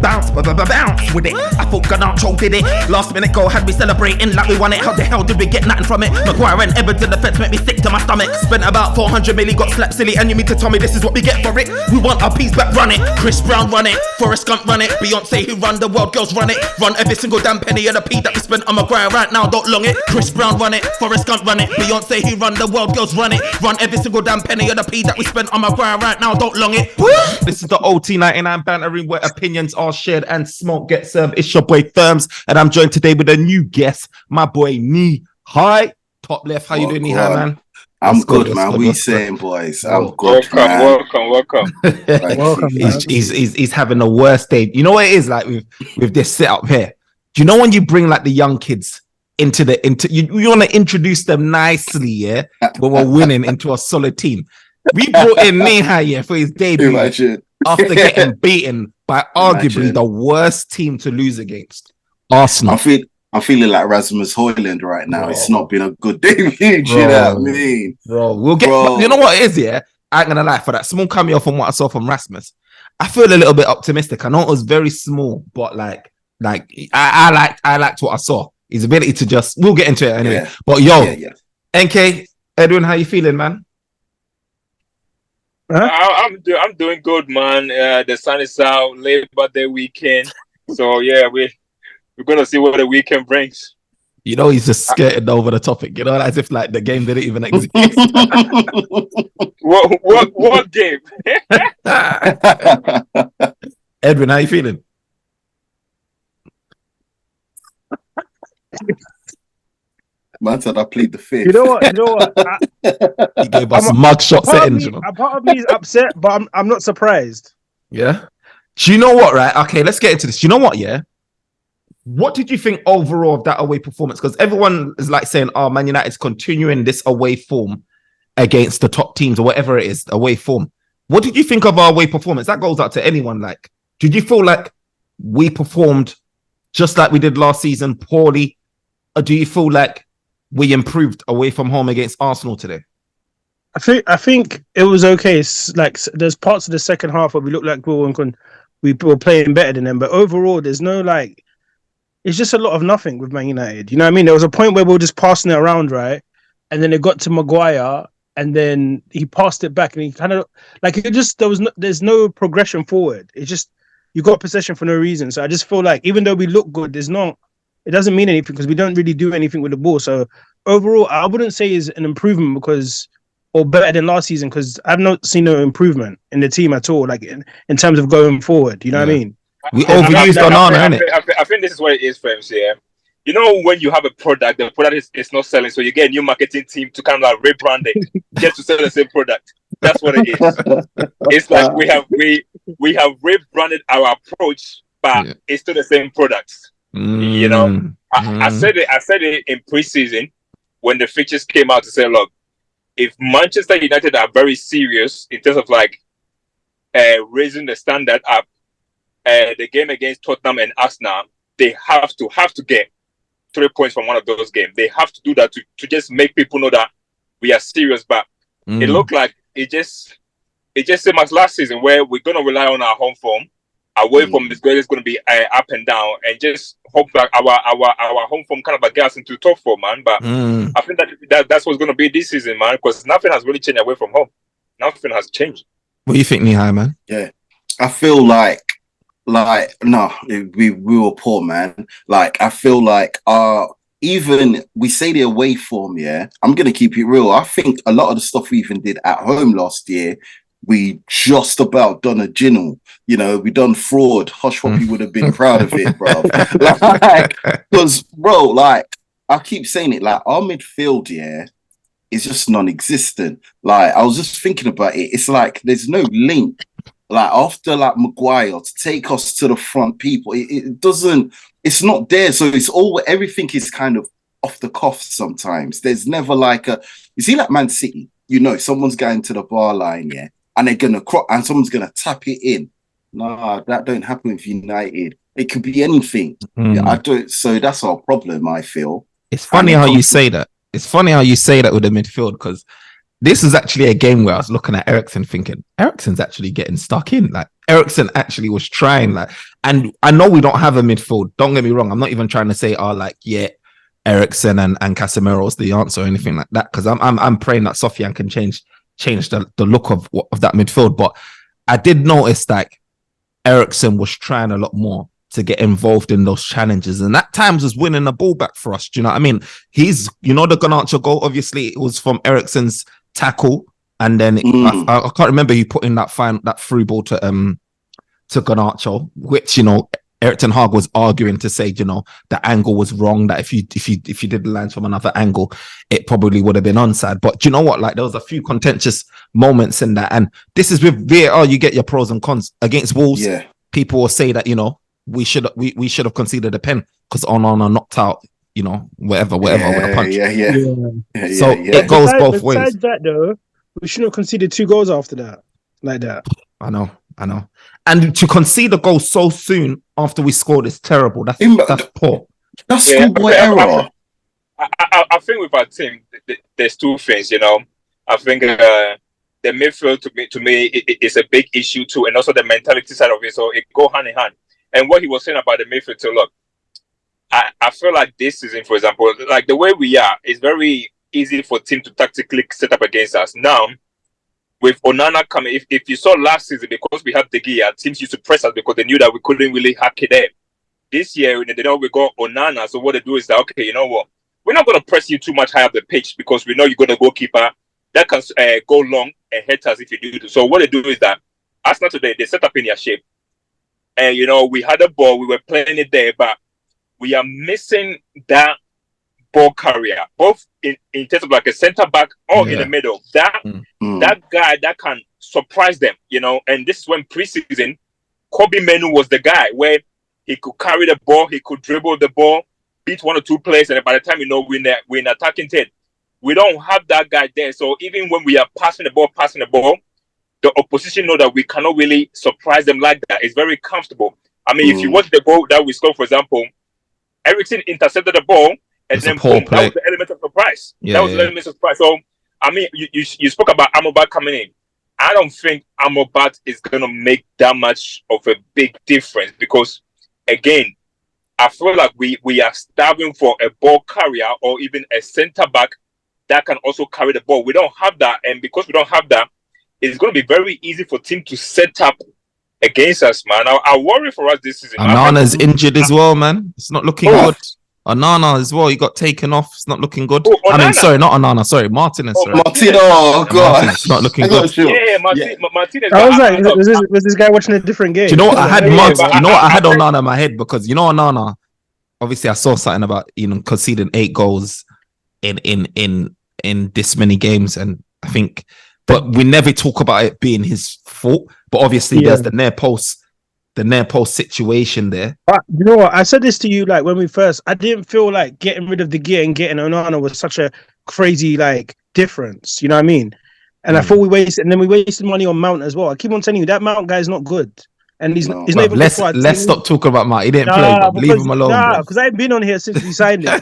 bounce with it. I thought Garnacho did it. Last minute goal had me celebrating like we won it. How the hell did we get nothing from it? Maguire and Edwin to the fence make me sick to my stomach. Spent about 400 million, got slapped silly, and you mean to tell me this is what we get for it? We want our piece back, run it. Chris Brown run it. Forrest Gump run it. Beyonce who run the world, girls run it. Run every single damn penny of the P that we spent on Maguire right now, don't long it. Chris Brown run it. Forrest Gump run it. Beyonce who run the world, girls run it. Run every single damn penny of the P that we spent on Maguire right now, don't long it. This is the OT99 bantering where opinions are shared and smoke gets served. It's your boy Therms, and I'm joined today with a new guest, my boy Neehi. Hi, top left. How you doing, Neehi, man? I'm good, man. What you saying, boys? I'm good, man. Welcome. Welcome. He's having the worst day. You know what it is like with this setup here? Do you know when you bring like the young kids into you want to introduce them nicely, yeah? When we're winning into a solid team. We brought in Neehi for his debut after getting beaten by arguably the worst team to lose against, Arsenal. I'm feeling like Rasmus Højlund right now. Bro. It's not been a good debut. You know what I mean? Bro, we'll get. You know what it is, yeah? I ain't gonna lie, for that small cameo from what I saw from Rasmus, I feel a little bit optimistic. I know it was very small, but like I liked what I saw. His ability to just, we'll get into it anyway. Yeah. But NK, Edwin, how you feeling, man? I'm doing good, man. The sun is out, Labor Day weekend. So yeah, we're gonna see what the weekend brings. You know, he's just skirting over the topic, you know, as if like the game didn't even exist. what game? Edwin, how you feeling? Man said I plead the fifth. You know what? He gave us mugshot settings, you know. A part of me is upset, but I'm not surprised. Yeah. Do you know what, right? Okay, let's get into this. Do you know what, yeah? What did you think overall of that away performance? Because everyone is like saying, oh, Man United's continuing this away form against the top teams or whatever it is, away form. What did you think of our away performance? That goes out to anyone. Like, did you feel like we performed just like we did last season, poorly? Or do you feel like we improved away from home against Arsenal today? I think it was okay. It's like there's parts of the second half where we looked like we were playing better than them, but overall there's no like, it's just a lot of nothing with Man United. You know what I mean? There was a point where we were just passing it around, right? And then it got to Maguire, and then he passed it back, and he kind of like it just there's no progression forward. It's just you got possession for no reason. So I just feel like even though we look good, it doesn't mean anything because we don't really do anything with the ball. So overall, I wouldn't say is an improvement or better than last season because I've not seen no improvement in the team at all, like in terms of going forward. You know what I mean? We overused Onana, innit? I think this is what it is, friends. Yeah, you know when you have a product, the product is not selling, so you get a new marketing team to kind of like rebrand it just to sell the same product. That's what it is. It's like we have rebranded our approach, but it's still the same products. You know, I said it in preseason when the fixtures came out to say, look, if Manchester United are very serious in terms of like raising the standard up, the game against Tottenham and Arsenal, they have to get 3 points from one of those games. They have to do that to just make people know that we are serious. But it looked like it just same as last season where we're gonna rely on our home form. Away from this going to be up and down, and just hope that our home form kind of get us into top four, man. But I think that's what's going to be this season, man, because nothing has really changed away from home. Nothing has changed. What do you think, Neehi, man? Yeah, I feel like no, we were poor, man. Like I feel like even we say the away form, yeah. I'm gonna keep it real. I think a lot of the stuff we even did at home last year, we just about done a ginnel. You know, we done fraud. Hush Puppy would have been proud of it, bro. Like, because, bro, like, I keep saying it, like, our midfield, yeah, is just non-existent. Like, I was just thinking about it. It's like there's no link. Like, after, like, Maguire to take us to the front people, it doesn't, it's not there. So it's everything is kind of off the cuff sometimes. There's never like you see, like Man City, you know, someone's going to the bar line, yeah, and they're going to and someone's going to tap it in. Nah, that don't happen with United. It could be anything. Yeah, I don't. So that's our problem, I feel. It's funny how you say that. It's funny how you say that with the midfield because this is actually a game where I was looking at Ericsson thinking, Ericsson's actually getting stuck in. Like Ericsson actually was trying, like, and I know we don't have a midfield. Don't get me wrong. I'm not even trying to say, Ericsson and Casemiro is the answer or anything like that. Because I'm praying that Sofian can change the look of that midfield. But I did notice like Ericsson was trying a lot more to get involved in those challenges, and at times was winning the ball back for us. Do you know what I mean? He's, the Garnacho goal, obviously it was from Ericsson's tackle, and then I can't remember who put in that through ball to Garnacho, which Erik ten Hag was arguing to say the angle was wrong, that if you did the lines from another angle it probably would have been onside. But do you know what, like there was a few contentious moments in that, and this is with VAR, you get your pros and cons. Against Wolves, people will say that we should have conceded a pen because Onana knocked out whatever with a punch. So it goes both ways. Besides that though, we shouldn't have conceded 2 goals after that, like that. I know. And to concede a goal so soon after we scored is terrible. That's poor. That's schoolboy error. I think with our team, there's 2 things. I think the midfield to me is a big issue too, and also the mentality side of it. So it go hand in hand. And what he was saying about the midfield, so look, I feel like this season, for example, like the way we are, it's very easy for team to tactically set up against us. Now, with Onana coming, if you saw last season, because we had De Gea, teams used to press us because they knew that we couldn't really hack it there. This year, they know we got Onana, so what they do is that, okay, you know what? We're not going to press you too much high up the pitch because we know you got a goalkeeper that can go long and hit us if you do. So what they do is that, Arsenal today, they set up in their shape. And, we had a ball, we were playing it there, but we are missing that ball carrier, both in terms of like a centre back or in the middle. That guy that can surprise them, and this is when preseason, Kobe Menu was the guy where he could carry the ball, he could dribble the ball, beat 1 or 2 players, and by the time we're in attacking third. We don't have that guy there. So even when we are passing the ball, the opposition know that we cannot really surprise them like that. It's very comfortable. I mean, if you watch the goal that we scored, for example, Eriksen intercepted the ball, and then boom, that was the element of surprise. The element of surprise. So, I mean, you spoke about Amrabat coming in. I don't think Amrabat is going to make that much of a big difference because, again, I feel like we are starving for a ball carrier or even a centre-back that can also carry the ball. We don't have that, and because we don't have that, it's going to be very easy for team to set up against us, man. I worry for us this season. Onana's injured as well, man. It's not looking good. Onana as well. He got taken off. It's not looking good. I mean, sorry, not Onana. Sorry, Martinez. Martinez. Oh god, it's not looking good. Martinez. I was like, was this guy watching a different game? Do you know what I had? I had Onana in my head because Onana. Obviously, I saw something about conceding 8 goals in this many games, and I think. But we never talk about it being his fault. But obviously, there's the near post situation there. You know what? I said this to you like when we first. I didn't feel like getting rid of De Gea and getting Onana was such a crazy like difference. You know what I mean? And I thought we wasted money on Mount as well. I keep on telling you that Mount guy is not good, and he's not even. Let's stop talking about Mount. He didn't play. But leave him alone. Because I've been on here since we signed him.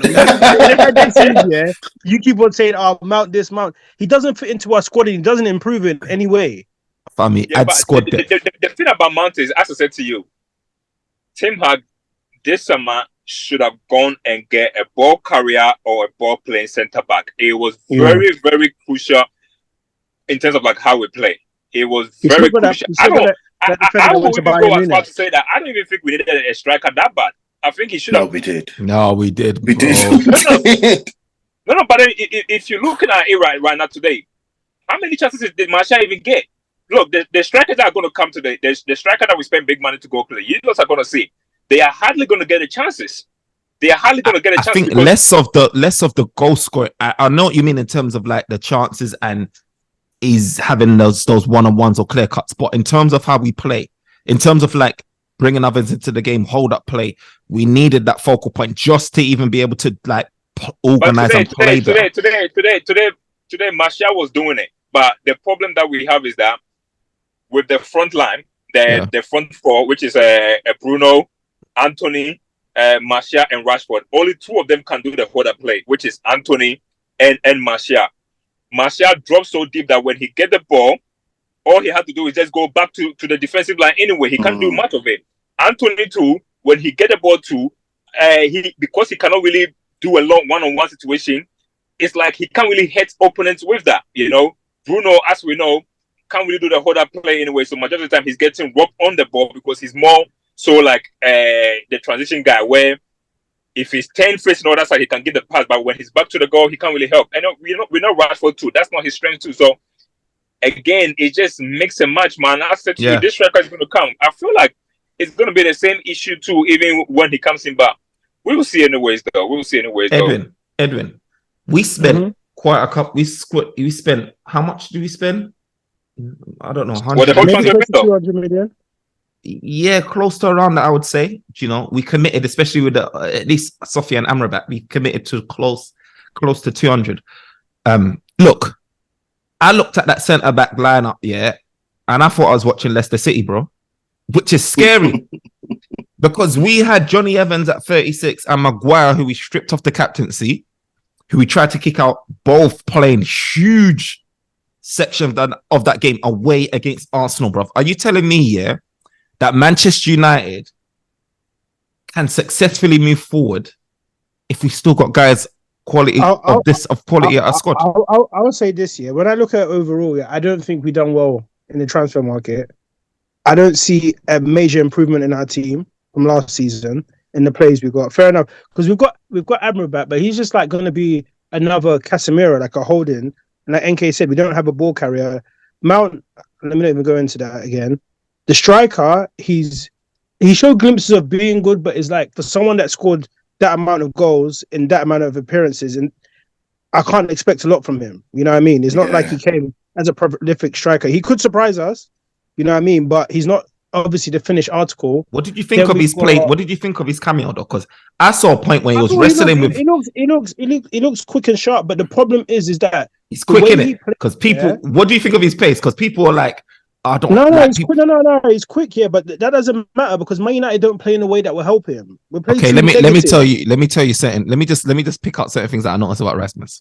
You keep on saying, "Oh, Mount this, Mount." He doesn't fit into our squad, and he doesn't improve in any way. I mean, squad the thing about Mount is, as I said to you, Tim Hag this summer should have gone and get a ball carrier or a ball playing centre back. It was very, very crucial in terms of like how we play. It was very crucial. I would go as far to say that I don't even think we needed a striker that bad. I think he should have. No, we did. We did. No, but if you're looking at it right now today, how many chances did Martial even get? Look, the strikers that are going to come today, the striker that we spend big money to go play, you guys are going to see, they are hardly going to get the chances. I think less of the goal scoring. I know what you mean in terms of like the chances and is having those one-on-ones or clear cuts, but in terms of how we play, in terms of like bringing others into the game, hold up play, we needed that focal point just to even be able to like organize and play better. Today, Martial was doing it, but the problem that we have is that with the front line, the front 4, which is Bruno, Anthony, Martial, and Rashford, only 2 of them can do the hold up play, which is Anthony and Martial. Martial drops so deep that when he get the ball, all he had to do is just go back to the defensive line anyway. He can't do much of it. Anthony too, when he get the ball too, because he cannot really do a long one-on-one situation, it's like he can't really hit opponents with that. Bruno, as we know, can't really do the hold up play anyway. So majority of the time he's getting robbed on the ball because he's more so like the transition guy where if he's 10 facing on that side, he can get the pass. But when he's back to the goal, he can't really help. And we know Rashford too. That's not his strength too. So again, it just makes a match, man. I said to you, this striker is going to come. I feel like it's going to be the same issue too, even when he comes in back. We will see anyways, though. Edwin, we spent quite a couple. We spent, how much do we spend? I don't know. 200 million. Yeah, close to around that, I would say. We committed, especially with at least Sofia and Amrabat, we committed to close to 200. Look, I looked at that centre back lineup, and I thought I was watching Leicester City, bro, which is scary because we had Johnny Evans at 36 and Maguire, who we stripped off the captaincy, who we tried to kick out, both playing huge section of that game away against Arsenal, bro. Are you telling me, that Manchester United can successfully move forward if we still got guys quality at our squad? I would say this, when I look at it overall, I don't think we've done well in the transfer market. I don't see a major improvement in our team from last season in the players we got. Fair enough, because we've got Amrabat, but he's just like going to be another Casemiro, like a holding. And like NK said, we don't have a ball carrier. Mount, let me not even go into that again. The striker, he showed glimpses of being good, but it's like for someone that scored that amount of goals in that amount of appearances, and I can't expect a lot from him. You know what I mean? It's not like he came as a prolific striker. He could surprise us, you know what I mean? But he's not obviously the finished article. What did you think of his play? What did you think of his cameo though? Because I saw a point where he was wrestling with. He looks quick and sharp, but the problem is that he's quick in it. Because people, what do you think of his pace? Because people are like, I don't. He's quick, but that doesn't matter because Man United don't play in a way that will help him. Okay, let me tell you something. Let me just pick out certain things that I noticed about Rasmus.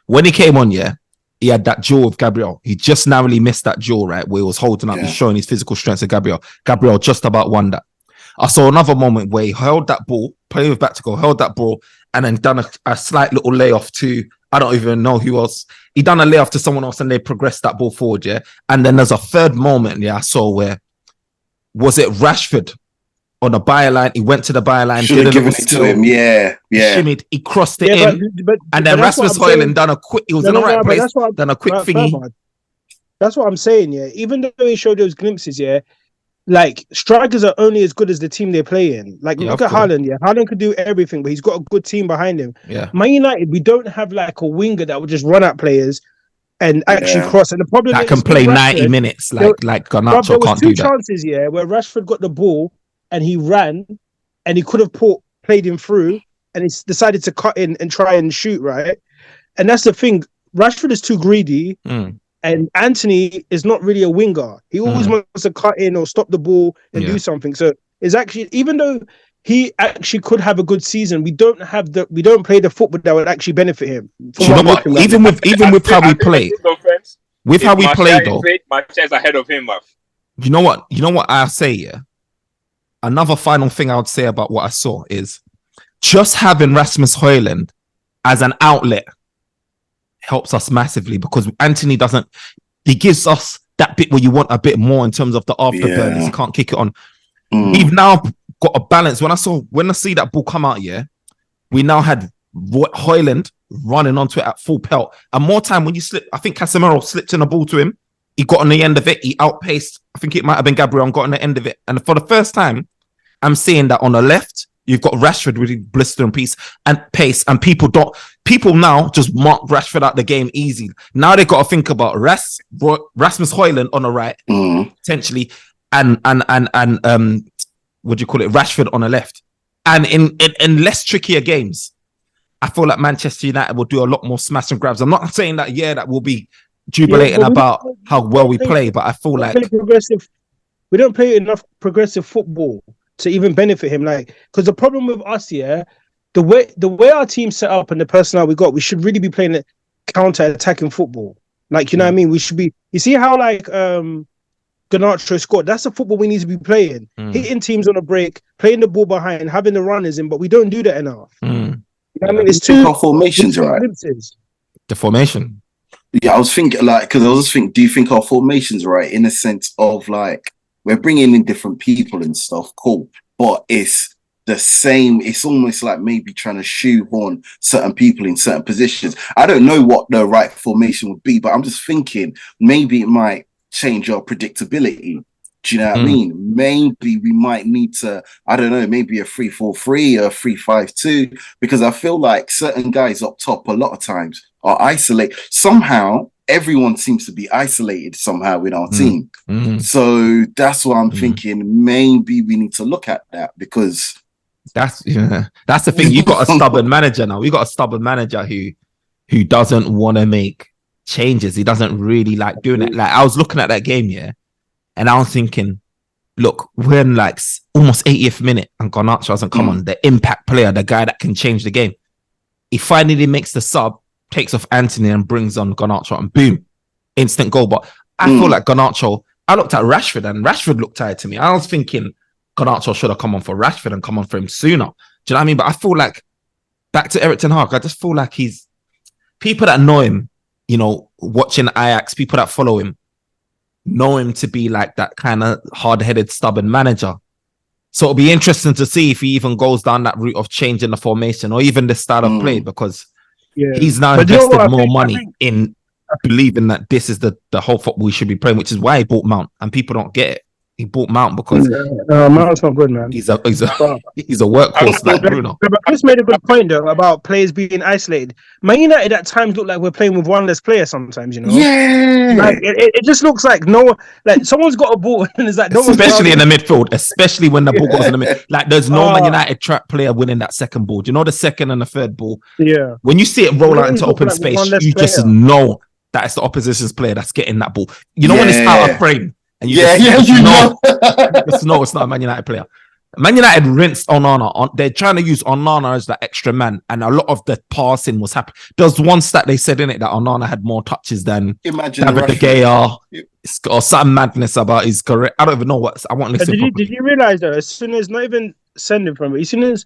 When he came on, he had that jaw of Gabriel. He just narrowly missed that jaw, right, where he was holding up, he's showing his physical strength to Gabriel. Gabriel just about won that. I saw another moment where he held that ball, playing with back to goal, held that ball, and then done a slight little layoff to, I don't even know who else. He done a layoff to someone else and they progressed that ball forward, And then there's a third moment, I saw where, was it Rashford on the byline? He went to the byline. Should have given it to him, Shimmied, he crossed it in. And then Rasmus Højlund done a quick, he was in the right place, done a quick thingy. That's what I'm saying, Even though he showed those glimpses, like strikers are only as good as the team they play in. Like look at Haaland, Haaland could do everything, but he's got a good team behind him. Man United, we don't have like a winger that would just run at players and actually cross. And the problem that can play 90 minutes like Garnacho can't do that. There was 2 chances, where Rashford got the ball and he ran and he could have played him through and he decided to cut in and try and shoot, right? And that's the thing. Rashford is too greedy. And Anthony is not really a winger. He always wants to cut in or stop the ball and do something. So it's actually, even though he actually could have a good season, we don't play the football that would actually benefit him. You know what? Even with how we play, with how we play though, my chance ahead of him, man. You know what I say, Another final thing I would say about what I saw is just having Rasmus Højlund as an outlet helps us massively because Anthony he gives us that bit where you want a bit more in terms of the afterburners. You can't kick it on. We've now got a balance. When I see that ball come out, we now had Højlund running onto it at full pelt. And more time when you slip, I think Casemiro slipped in a ball to him. He got on the end of it. He outpaced, I think it might have been Gabriel and got on the end of it. And for the first time, I'm seeing that on the left, you've got Rashford with blister and pace, and people now just mark Rashford out the game easy. Now they got to think about Rasmus Højlund on the right, potentially, and what do you call it, Rashford on the left. And in less trickier games, I feel like Manchester United will do a lot more smash and grabs. I'm not saying that that we'll be jubilating about how well we play, but I feel like we don't play enough progressive football to even benefit him. Like, because the problem with us, the way our team set up and the personnel we got, we should really be playing it. counter-attacking football. Like, you know what I mean? We should be. You see how like Garnacho scored? That's the football we need to be playing. Hitting teams on a break, playing the ball behind, having the runners in, but we don't do that enough. You know what I mean? It's too. Our formations, right? The formation. Yeah, I was thinking because I was just thinking, do you think our formations right in a sense of like we're bringing in different people and stuff, cool, but it's the same. It's almost like maybe trying to shoehorn certain people in certain positions. I don't know what the right formation would be, but I'm just thinking maybe it might change our predictability. Do you know what I mean? Maybe we might need to, I don't know, maybe a 3-4-3 or a 3-5-2, because I feel like certain guys up top a lot of times are isolated. Somehow, everyone seems to be isolated somehow in our team. So that's why I'm thinking maybe we need to look at that, because that's the thing. You got a stubborn manager now. We got a stubborn manager who doesn't want to make changes. He doesn't really like doing it. Like I was looking at that game, and I was thinking, look, we're in like almost 80th minute and Garnacho hasn't come on. The impact player, the guy that can change the game. He finally makes the sub, takes off Anthony and brings on Garnacho, and boom, instant goal. But I feel like Garnacho, I looked at Rashford and Rashford looked tired to me. I was thinking Garnacho should have come on for Rashford and come on for him sooner. Do you know what I mean? But I feel like, back to Erik ten Hag, I just feel like he's, people that know him, you know, watching Ajax, people that follow him, know him to be like that kind of hard-headed, stubborn manager. So it'll be interesting to see if he even goes down that route of changing the formation or even the style of play, because he's now invested more money in believing that this is the whole football we should be playing, which is why he bought Mount, and people don't get it. He bought Mount because Mount's not good, man. He's a workhorse like Bruno. But Chris made a good point though about players being isolated. Man United at times look like we're playing with one less player sometimes, you know. Yeah, like it just looks like like someone's got a ball and it's like no especially in the midfield, especially when the ball goes in the middle. Like there's no Man United track player winning that second ball. Do you know the second and the third ball? Yeah. When you see it roll out into open space, you just know that it's the opposition's player that's getting that ball. You know when it's out of frame. And you just know it's not a Man United player. Man United rinsed Onana. They're trying to use Onana as that extra man, and a lot of the passing was happening. There was one stat they said in it that Onana had more touches than David De Gea, or some madness about his career. I don't even know what. I want to listen. Did you realize though? As soon as not even sending from it, as soon as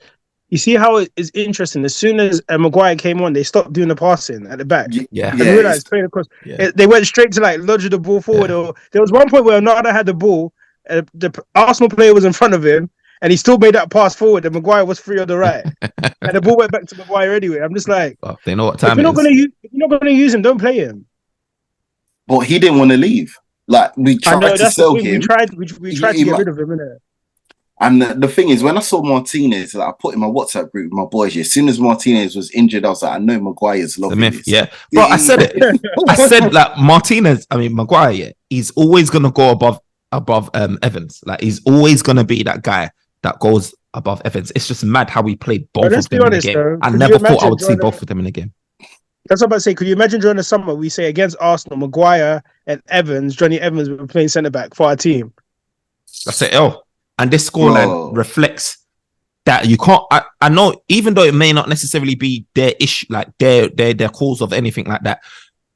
you see how it is interesting. As soon as Maguire came on, they stopped doing the passing at the back. Yeah, you realized playing across. Yeah. They went straight to like lodge the ball forward. Yeah. Or there was one point where Onana had the ball, the Arsenal player was in front of him, and he still made that pass forward. And Maguire was free on the right, and the ball went back to Maguire anyway. I'm just like, well, they know what time. If you're not going to use him, don't play him. But he didn't want to leave. Like we tried to sell him. We tried to get rid of him, innit? And the thing is, when I saw Martinez, like, I put in my WhatsApp group with my boys. As soon as Martinez was injured, I was like, I know Maguire's loving this. Yeah, bro, I said it. I said like Maguire. He's always gonna go above Evans. Like he's always gonna be that guy that goes above Evans. It's just mad how we played both of them in the game. Though, I never thought I would see both of them in the game. That's what I'm about to say. Could you imagine during the summer we say against Arsenal, Maguire and Evans, Johnny Evans were playing centre back for our team? That's it. And this scoreline reflects that you can't. I know, even though it may not necessarily be their issue, like their cause of anything like that,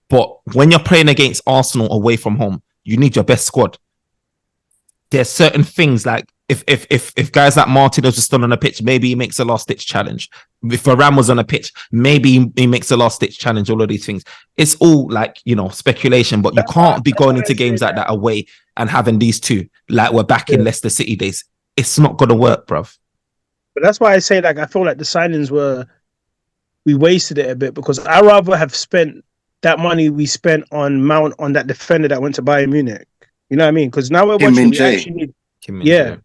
but when you're playing against Arsenal away from home, you need your best squad. There's certain things like if guys like Martinez are still on the pitch, maybe he makes a last ditch challenge. If Varane was on a pitch, maybe he makes a last ditch challenge. All of these things, it's all like speculation. But you can't be going into games like that away and having these two like we're back in Leicester City days. It's not gonna work, bruv. But that's why I say like I feel like the signings we wasted it a bit, because I rather have spent that money we spent on Mount on that defender that went to Bayern Munich. You know what I mean? Because now we're watching. We actually need.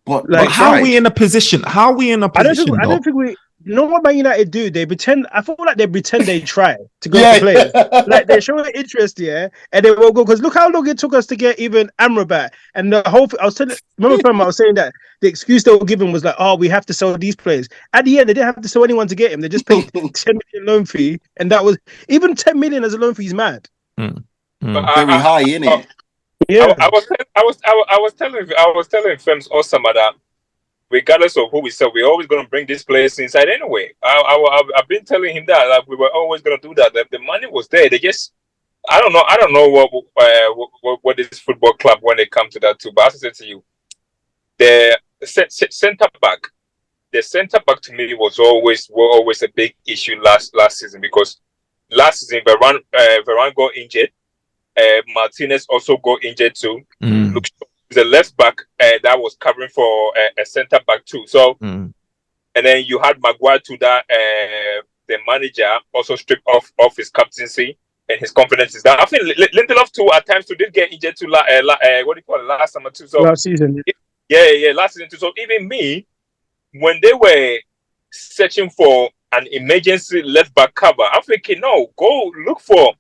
But how are we in a position? I don't think we. You know what Man United do? They pretend. I feel like they pretend they try to go to players. Like they're showing interest, and they will go. Because look how long it took us to get even Amrabat. And the whole. I was saying that the excuse they were giving was like, "Oh, we have to sell these players." At the end, they didn't have to sell anyone to get him. They just paid 10 million loan fee, and that was even 10 million as a loan fee is mad. Very high, innit? Yeah, I was telling Fems Osama that regardless of who we sell, we're always going to bring these players inside anyway. I've been telling him that we were always going to do that. The money was there. They just, I don't know what this football club when they come to that too. But as I said to you, the centre back to me was always a big issue last season, because last season Varane got injured. Martinez also got injured too. Look, the left back that was covering for a centre back too. So, and then you had Maguire to that. The manager also stripped off his captaincy and his confidence is down. I think Lindelof too at times too did get injured too. What do you call it, last summer too? So last season, last season too. So even me, when they were searching for an emergency left back cover, I'm thinking, no, go look for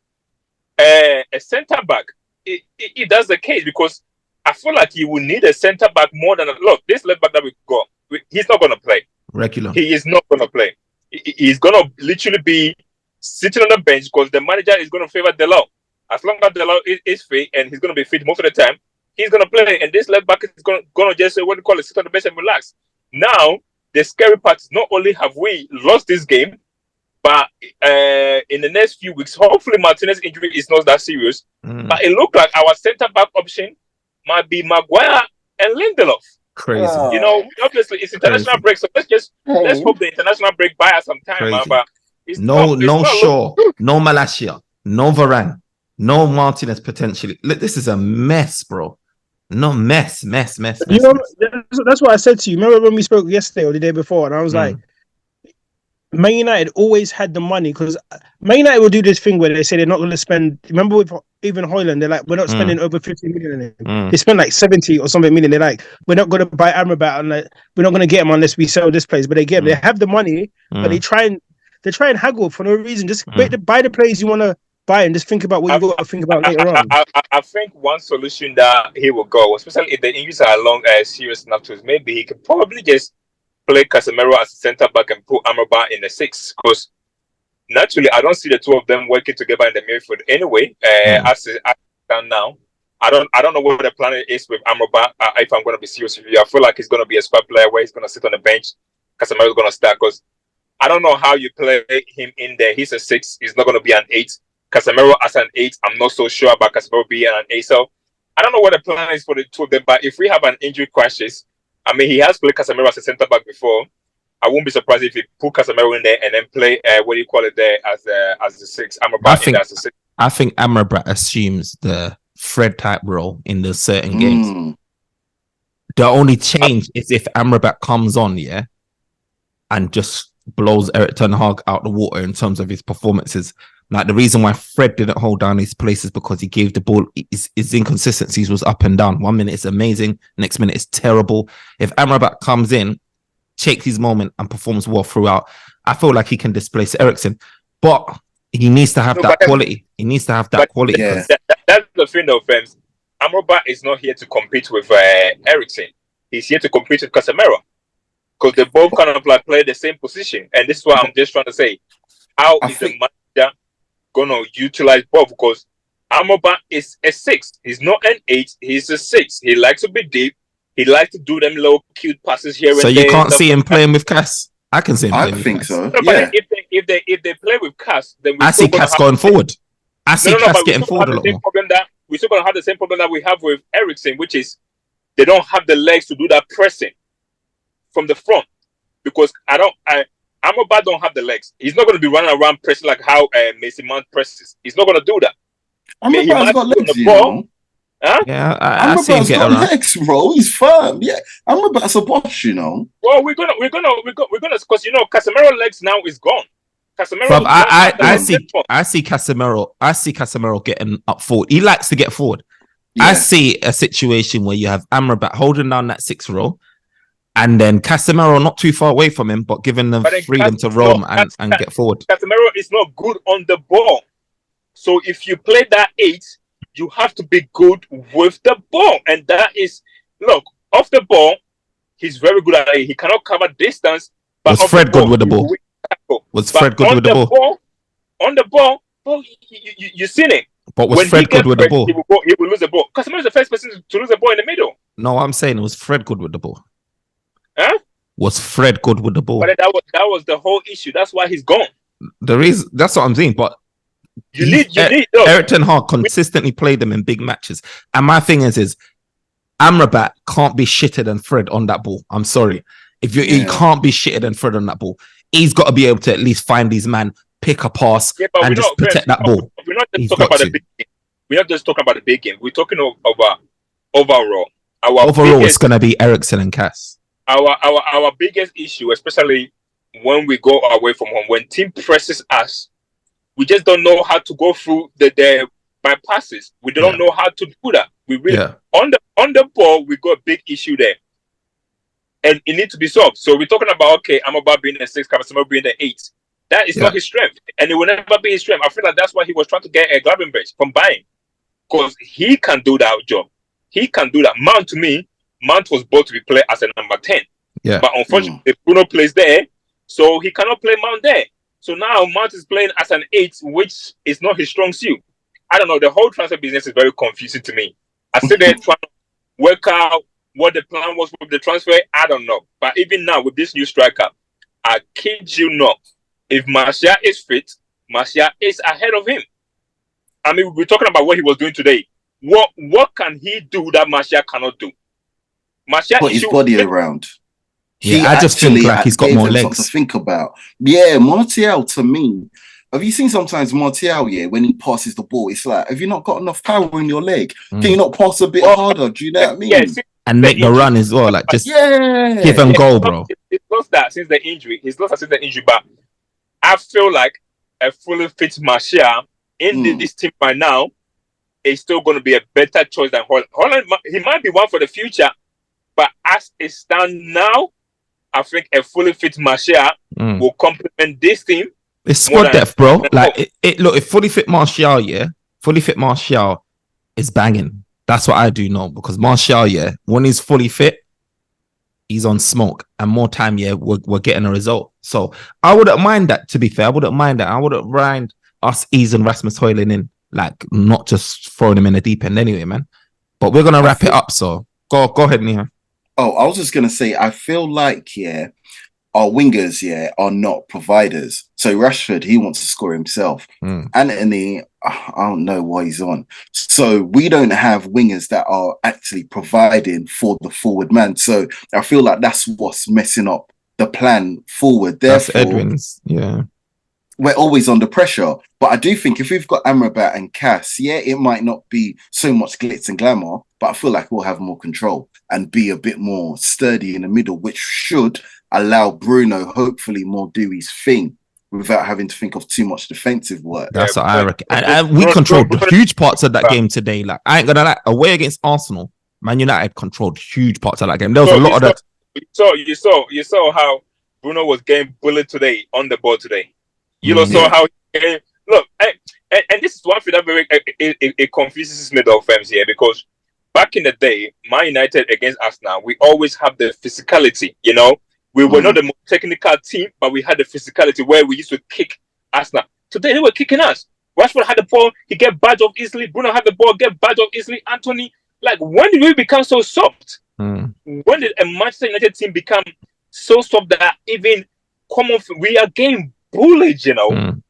a centre back. It does the case, because I feel like you will need a centre back more than this left back that we got. He's not going to play regular. He is not going to play. He's going to literally be sitting on the bench, because the manager is going to favor Delao. As long as Delao is fit and he's going to be fit most of the time, he's going to play. And this left back is going to just sit on the bench and relax. Now the scary part is not only have we lost this game, but in the next few weeks, hopefully Martinez's injury is not that serious. But it looked like our centre back option might be Maguire and Lindelof. Crazy. Obviously it's international break, so let's hope the international break buy us some time. But it's no Shaw, no Malacia, no Varane, no Martinez potentially. Look, this is a mess, bro. No mess. That's what I said to you. Remember when we spoke yesterday or the day before, and I was like, Man United always had the money, because Man United will do this thing where they say they're not going to spend. Remember with even Højlund, they're like, we're not spending over 50 million in him. They spend like 70 or something million. They're like, we're not going to buy Amrabat, and like, we're not going to get him unless we sell this place. But they get him. They have the money, but they try and haggle for no reason. Just buy the players you want to buy and just think about what you got to think about later on. I think one solution that he will go, especially if the injuries are long, serious enough to us, maybe he could probably just play Casemiro as a centre back and put Amrabat in the 6, because naturally I don't see the two of them working together in the midfield anyway. As I stand now, I don't know what the plan is with Amrabat. If I'm going to be serious with you, I feel like he's going to be a squad player where he's going to sit on the bench. Casemiro is going to start, because I don't know how you play him in there. He's a 6. He's not going to be an 8. Casemiro as an 8. I'm not so sure about Casemiro being an 8. So I don't know what the plan is for the two of them. But if we have an injury crisis, I mean, he has played Casemiro as a centre back before. I won't be surprised if he put Casemiro in there and then play there as the 6. Amrabat in there as a 6. I think Amrabat assumes the Fred type role in the certain games. The only change is if Amrabat comes on, and just blows Erik ten Hag out the water in terms of his performances. Like, the reason why Fred didn't hold down his place is because he gave the ball, his inconsistencies was up and down. 1 minute it's amazing, next minute it's terrible. If Amrabat comes in, takes his moment and performs well throughout, I feel like he can displace Eriksen. But he needs to have that quality. He needs to have that quality. Yeah. That's the thing, though, friends. Amrabat is not here to compete with Eriksen. He's here to compete with Casemiro, because they both kind of like play the same position. And this is what I'm just trying to say. How is the manager going to utilize both? Because Amrabat is a 6. He's not an 8. He's a 6. He likes to be deep. He likes to do them little cute passes here and there. So you can't see him playing with Cass? I can see him playing with Cass. I think so. No, but if they play with Cass, then I see Cass going forward. I see Cass getting forward a lot more. We're still going to have the same problem that we have with Eriksen, which is they don't have the legs to do that pressing from the front. Because Amrabat don't have the legs. He's not going to be running around pressing like how Mason Mount presses. He's not going to do that. Amrabat's got legs, you know. Huh? Yeah, I see him get got around. legs, bro. He's firm. Yeah, Amrabat's a boss, you know. Well, we're gonna because Casemiro legs now is gone. Casemiro. But I see Casemiro getting up forward. He likes to get forward. Yeah. I see a situation where you have Amrabat holding down that 6 row, and then Casemiro not too far away from him, but giving them freedom to roam and get forward. Casemiro is not good on the ball, so if you play that 8. You have to be good with the ball. And that is, look, off the ball, he's very good at it. He cannot cover distance. But was Fred good with the ball? Was Fred good with the ball? On the ball, you've seen it. But was Fred good with the ball? He will lose the ball. Casemiro is the first person to lose the ball in the middle. No, I'm saying it was Fred good with the ball. Huh? Was Fred good with the ball? But that was the whole issue. That's why he's gone. That's what I'm saying. But you need. Eric Ten Hag consistently played them in big matches. And my thing is Amrabat can't be shitter than Fred on that ball. I'm sorry. He can't be shitter than Fred on that ball. He's got to be able to at least find these man, pick a pass, and just protect that ball. We're not just talking about the big game. We're not just talking about the big game. We're talking about overall. It's going to be Eriksen and Cass. Our biggest issue, especially when we go away from home, when team presses us, we just don't know how to go through the bypasses. We don't know how to do that. We really on the ball, we got a big issue there, and it needs to be solved. So we're talking about I'm about being a 6, Casemiro being the 8. That is not his strength, and it will never be his strength. I feel like that's why he was trying to get a Gravenberch from buying, because he can do that job. He can do that. Mount was bought to be played as a number 10. Yeah. But unfortunately, Bruno plays there, so he cannot play Mount there. So now Mount is playing as an 8, which is not his strong suit. I don't know. The whole transfer business is very confusing to me. I still there trying to work out what the plan was with the transfer. I don't know. But even now, with this new striker, I kid you not, if Martial is fit, Martial is ahead of him. I mean, we're talking about what he was doing today. What can he do that Martial cannot do? Martial put his body around. I just think like he's got more legs to think about. Yeah, Martial to me. Have you seen sometimes Martial? Yeah, when he passes the ball, it's like, have you not got enough power in your leg? Can you not pass a bit harder? Do you know what I mean? Yeah, and make the run as well. Like just give him goal, bro. He's lost that since the injury. But I feel like a fully fit Martial in this team right now is still going to be a better choice than Holland. Holland, he might be one for the future, but as it stands now, I think a fully fit Martial will complement this team. It's squad depth, bro. Like look, if fully fit Martial, is banging. That's what I do know, because Martial, when he's fully fit, he's on smoke, and more time, we're getting a result. So I wouldn't mind that. To be fair, I wouldn't mind us easing Rasmus Højlund in, like not just throwing him in the deep end anyway, man. But we're gonna wrap it up. So go ahead, Neehi. Oh, I was just gonna say, I feel like our wingers are not providers. So Rashford, he wants to score himself. Anthony, I don't know what he's on. So we don't have wingers that are actually providing for the forward man. So I feel like that's what's messing up the plan forward. Therefore, that's Edwin's. Yeah. We're always under pressure. But I do think if we've got Amrabat and Cass, it might not be so much glitz and glamour, but I feel like we'll have more control and be a bit more sturdy in the middle, which should allow Bruno hopefully more do his thing without having to think of too much defensive work. That's what I reckon. And we controlled huge parts of that game today. Like, I ain't gonna lie, away against Arsenal, Man United controlled huge parts of that game. There was a lot of that. You saw how Bruno was getting bullied today on the ball today. You saw how look, and this is one thing that very it confuses me though, fans here, because back in the day, Man United against Arsenal, we always have the physicality, We were not the most technical team, but we had the physicality where we used to kick Arsenal. Today, they were kicking us. Rashford had the ball, he get badged off easily. Bruno had the ball, get badged off easily. Anthony, like, when did we become so soft? When did a Manchester United team become so soft that even we are getting bullied, And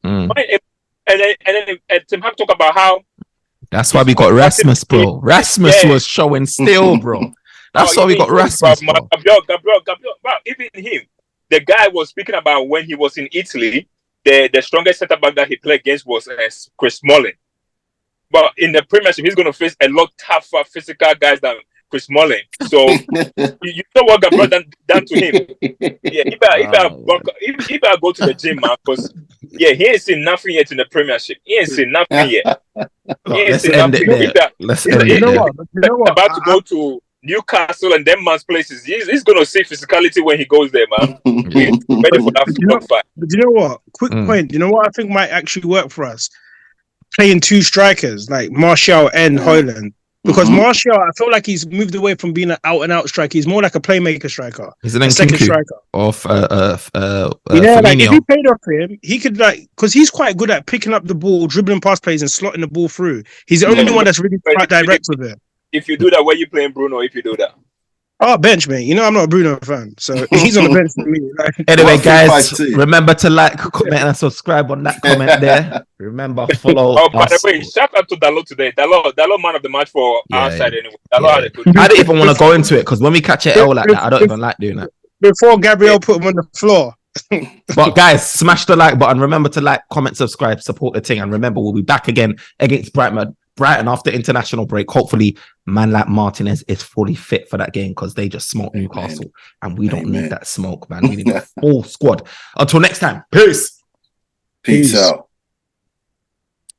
then Tim Hag talk about how... That's why we got Rasmus, bro. Rasmus was showing still, bro. That's why we got Rasmus. Gabriel, even him, the guy was speaking about when he was in Italy, the strongest centre back that he played against was Chris Smalling. But in the Premiership, he's going to face a lot tougher physical guys than Chris Smalling. So you know what Gabriel done to him? Yeah, he better go to the gym, man, because he ain't seen nothing yet in the Premiership. He ain't seen nothing yet. Let's end it there. You know what? About to go to Newcastle and them man's places. He's gonna see physicality when he goes there, man. Ready for that fight. But you know what? Quick point. You know what I think might actually work for us? Playing two strikers like Martial and Højlund. Because Martial, I feel like he's moved away from being an out-and-out striker. He's more like a playmaker striker. He's a second striker. Like if he played off him, he could because he's quite good at picking up the ball, dribbling past plays, and slotting the ball through. He's the only one that's really quite direct with it. If you do that, where you playing Bruno? If you do that, Oh, bench, mate. You know I'm not a Bruno fan, so he's on the bench for me. Like, Anyway, Well, guys, 352. remember to like, comment, and subscribe on that comment there. Remember, follow Oh, by the us. way, shout out to Dalot today. Dalot man of the match for our Yeah, side anyway. Dalot yeah. had a good I didn't even want to go into it because when we catch an L like that, I don't even like doing that. before Gabriel put him on the floor. But guys, smash the like button. Remember to like, comment, subscribe, support the thing, and remember we'll be back again against Brighton after international break. Hopefully, man like Martinez is fully fit for that game because they just smoked Newcastle, and we don't need that smoke, man. We need a full squad. Until next time, peace. Peace out.